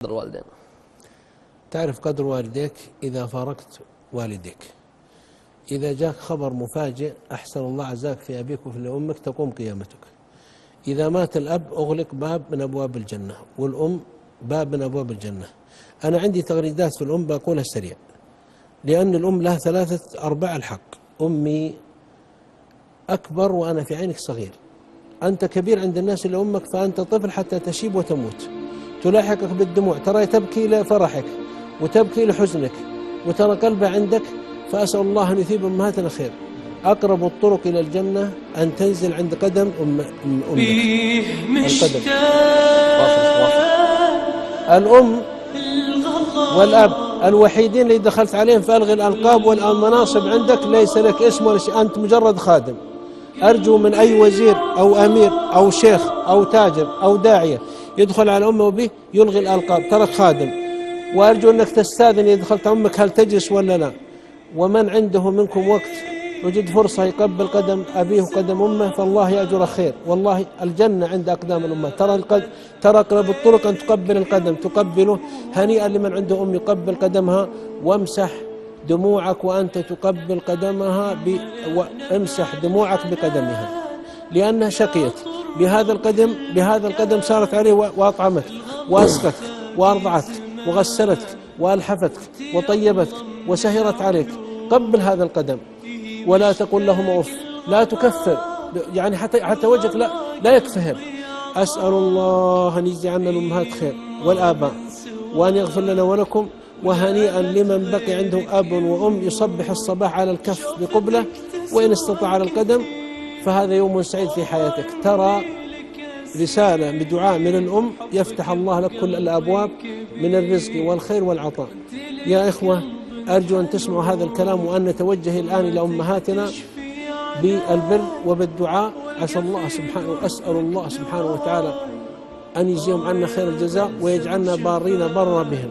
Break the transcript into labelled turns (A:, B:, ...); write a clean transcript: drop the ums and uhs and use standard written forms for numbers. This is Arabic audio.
A: الوالدين.
B: تعرف قدر والديك إذا فارقت والديك. إذا جاك خبر مفاجئ أحسن الله عزاك في أبيك وفي أمك تقوم قيامتك. إذا مات الأب أغلق باب من أبواب الجنة، والأم باب من أبواب الجنة. أنا عندي تغريدات في الأم بقولها سريع، لأن الأم لها 3/4 الحق. أمي أكبر وأنا في عينك صغير، أنت كبير عند الناس إلا أمك، فأنت طفل حتى تشيب وتموت، تلاحقك بالدموع، ترى تبكي لفرحك وتبكي لحزنك، وترى قلبها عندك. فأسأل الله أن يثيب أمهاتنا خير. أقرب الطرق إلى الجنة أن تنزل عند قدم أمك. القدم. الأم والأب الوحيدين اللي دخلت عليهم فألغي الألقاب والمناصب، عندك ليس لك اسم ولا شيء، أنت مجرد خادم. أرجو من أي وزير أو أمير أو شيخ أو تاجر أو داعية يدخل على أمه وبيه يلغي الألقاب، ترك خادم. وأرجو أنك تستاذن إذا دخلت أمك هل تجلس ولا لا. ومن عنده منكم وقت وجد فرصة يقبل قدم أبيه وقدم أمه فالله يأجر خير، والله الجنة عند أقدام الأمة. ترى أقرب الطرق أن تقبل القدم، تقبله. هنيئا لمن عنده أم يقبل قدمها، وامسح دموعك وأنت تقبل قدمها امسح دموعك بقدمها، لأنها شقيت بهذا القدم سارت عليه وأطعمتك وأسقتك وأرضعتك وغسلتك وألحفتك وطيبتك وسهرت عليك. قبل هذا القدم ولا تقل لهما أف، لا تكفر، يعني حتى وجهك لا يكفهر. أسأل الله أن يجزي عنا الأمهات خير والآباء، وأن يغفر لنا ولكم. وهنيئا لمن بقي عنده أب وأم يصبح الصباح على الكف بقبلة، وإن استطاع على القدم، فهذا يوم سعيد في حياتك. ترى رسالة بدعاء من الأم يفتح الله لك كل الأبواب من الرزق والخير والعطاء. يا إخوة، أرجو أن تسمعوا هذا الكلام، وأن نتوجه الآن إلى أمهاتنا بالبر وبالدعاء. أسأل الله سبحانه وتعالى أن يجزيهم عنا خير الجزاء، ويجعلنا بارين برا بهم.